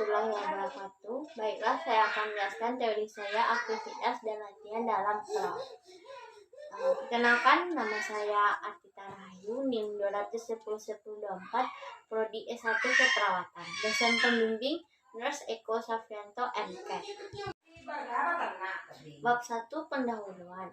warahmatullahi wabarakatuh. Baiklah, saya akan menjelaskan teori saya, aktivitas dan latihan dalam perawat. Perkenalkan, nama saya Artita Rahayu, NIM 2101024, Prodi S1 Keperawatan. Dosen pembimbing Nurse Eko Safrianto MK. Bab 1, pendahuluan.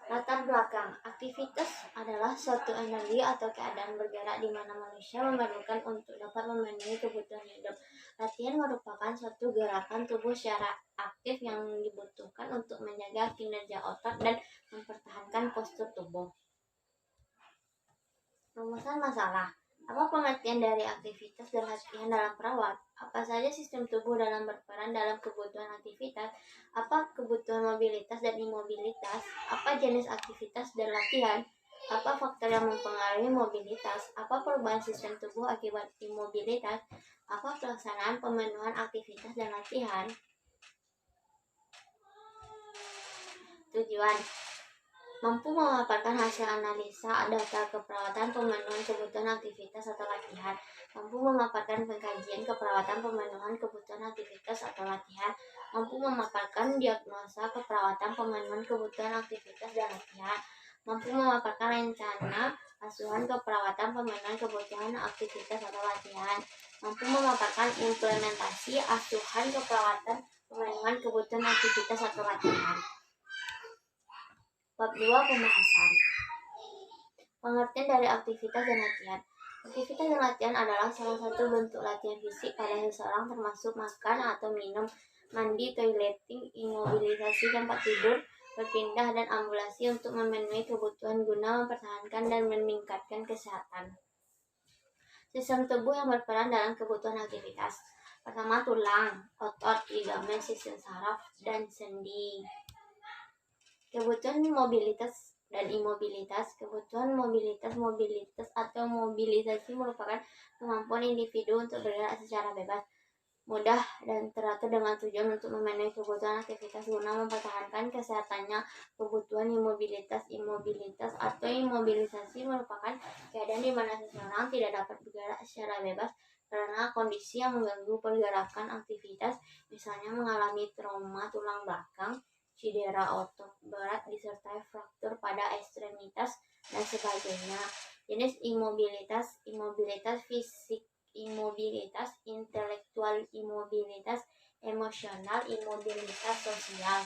Latar belakang. Aktivitas adalah suatu energi atau keadaan bergerak di mana manusia memerlukan untuk dapat memenuhi kebutuhan hidup. Latihan merupakan suatu gerakan tubuh secara aktif yang dibutuhkan untuk menjaga kinerja otot dan mempertahankan postur tubuh. Rumusan masalah. Apa pengertian dari aktivitas dan latihan dalam perawat? Apa saja sistem tubuh dalam berperan dalam kebutuhan aktivitas? Apa kebutuhan mobilitas dan imobilitas? Apa jenis aktivitas dan latihan? Apa faktor yang mempengaruhi mobilitas? Apa perubahan sistem tubuh akibat imobilitas? Apa pelaksanaan pemenuhan aktivitas dan latihan? Tujuan: mampu memaparkan hasil analisa data keperawatan pemenuhan kebutuhan aktivitas atau latihan, mampu memaparkan pengkajian keperawatan pemenuhan kebutuhan aktivitas atau latihan, mampu memaparkan diagnosa keperawatan pemenuhan kebutuhan aktivitas dan latihan, mampu memaparkan rencana asuhan keperawatan pemenuhan kebutuhan aktivitas atau latihan, mampu memaparkan implementasi asuhan keperawatan pemenuhan kebutuhan aktivitas atau latihan. Bab 2, pembahasan. Pengertian dari aktivitas dan latihan. Aktivitas dan latihan adalah salah satu bentuk latihan fisik pada seseorang, termasuk makan atau minum, mandi, toileting, imobilisasi tempat tidur, berpindah, dan ambulasi untuk memenuhi kebutuhan guna mempertahankan dan meningkatkan kesehatan. Sistem tubuh yang berperan dalam kebutuhan aktivitas. Pertama, tulang, otot, ligamen, sistem saraf, dan sendi. Kebutuhan mobilitas dan imobilitas. Kebutuhan mobilitas atau mobilisasi merupakan kemampuan individu untuk bergerak secara bebas, mudah, dan teratur dengan tujuan untuk memenuhi kebutuhan aktivitas guna mempertahankan kesehatannya. Kebutuhan imobilitas atau imobilisasi merupakan keadaan di mana seseorang tidak dapat bergerak secara bebas karena kondisi yang mengganggu pergerakan aktivitas, misalnya mengalami trauma tulang belakang, cedera otot berat disertai fraktur pada ekstremitas, dan sebagainya. Jenis imobilitas: imobilitas fisik, imobilitas intelektual, imobilitas emosional, imobilitas sosial.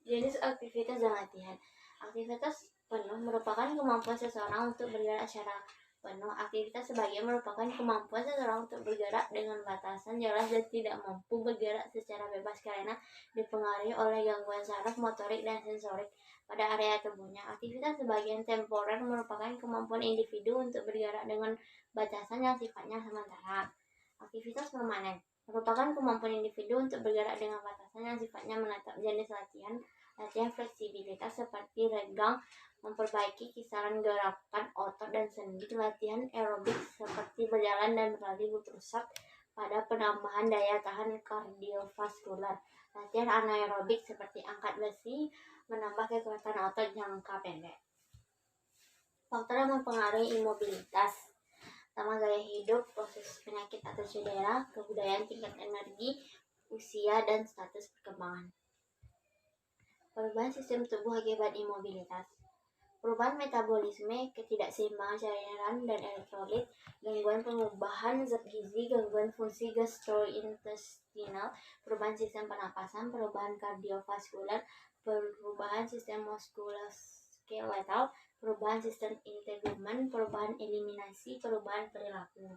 Jenis aktivitas dan latihan. Aktivitas penuh merupakan kemampuan seseorang untuk bergerak secara penuh. Aktivitas sebagian merupakan kemampuan seseorang untuk bergerak dengan batasan jelas dan tidak mampu bergerak secara bebas karena dipengaruhi oleh gangguan saraf, motorik, dan sensorik pada area tubuhnya. Aktivitas sebagian temporer merupakan kemampuan individu untuk bergerak dengan batasan yang sifatnya sementara. Aktivitas permanen merupakan kemampuan individu untuk bergerak dengan batasan yang sifatnya menetap. Jenis latihan: latihan fleksibilitas seperti regang, memperbaiki kisaran gerakan otot dan sendi. Latihan aerobik seperti berjalan dan berlari berpusat pada penambahan daya tahan kardiovaskular. Latihan anaerobik seperti angkat besi menambah kekuatan otot jangka pendek. Faktor yang mempengaruhi imobilitas. Pertama, gaya hidup, proses penyakit atau cedera, kebudayaan, tingkat energi, usia, dan status perkembangan. Perubahan sistem tubuh akibat imobilitas. Perubahan metabolisme, ketidakseimbangan cairan dan elektrolit, gangguan pengubahan zat gizi, gangguan fungsi gastrointestinal, perubahan sistem pernapasan, perubahan kardiovaskular, perubahan sistem muskuloskeletal, perubahan sistem integumen, perubahan eliminasi, perubahan perilaku.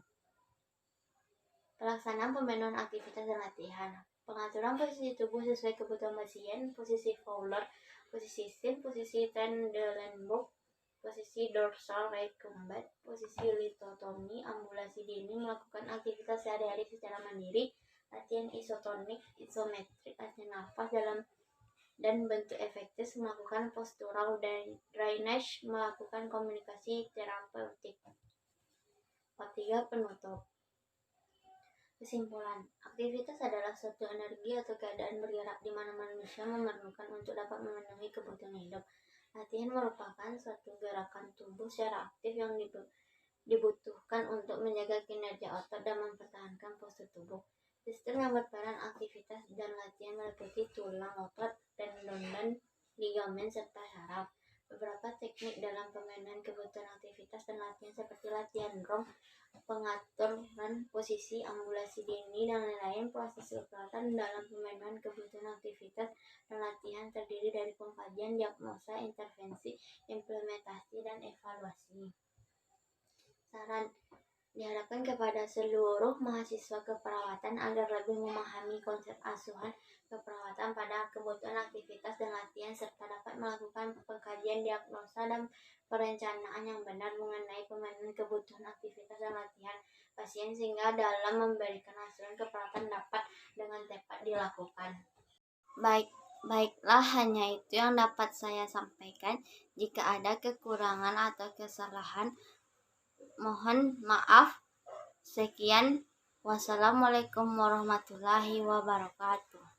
Pelaksanaan pemenuhan aktivitas dan latihan. Pengaturan posisi tubuh sesuai kebutuhan pasien, posisi Fowler, posisi Sim, posisi Trendelenburg, posisi dorsal recumbent, posisi litotomi, ambulasi dini, melakukan aktivitas sehari-hari secara mandiri, latihan isotonik, isometrik, latihan nafas dalam dan bentuk efektif, melakukan postural drainage, melakukan komunikasi terapeutik. Part 3, penutup. Kesimpulan, aktivitas adalah suatu energi atau keadaan bergerak di mana manusia memerlukan untuk dapat memenuhi kebutuhan hidup. Latihan merupakan suatu gerakan tubuh secara aktif yang dibutuhkan untuk menjaga kinerja otot dan mempertahankan postur tubuh. Sistem yang berperan aktivitas dan latihan meliputi tulang otot, tendon dan ligamen serta saraf. Beberapa teknik dalam pemenuhan kebutuhan aktivitas dan latihan seperti latihan ROM, pengaturan posisi, ambulasi dini, dan lain-lain. Proses kekuatan dalam pemenuhan kebutuhan aktivitas dan latihan terdiri dari pengkajian, diagnosa, intervensi, implementasi, dan evaluasi. Saran diharapkan kepada seluruh mahasiswa keperawatan agar lebih memahami konsep asuhan keperawatan pada kebutuhan aktivitas dan latihan serta dapat melakukan pengkajian, diagnosa, dan perencanaan yang benar mengenai pemenuhan kebutuhan aktivitas dan latihan pasien sehingga dalam memberikan asuhan keperawatan dapat dengan tepat dilakukan. Baiklah, hanya itu yang dapat saya sampaikan. Jika ada kekurangan atau kesalahan, mohon maaf. Sekian, wassalamualaikum warahmatullahi wabarakatuh.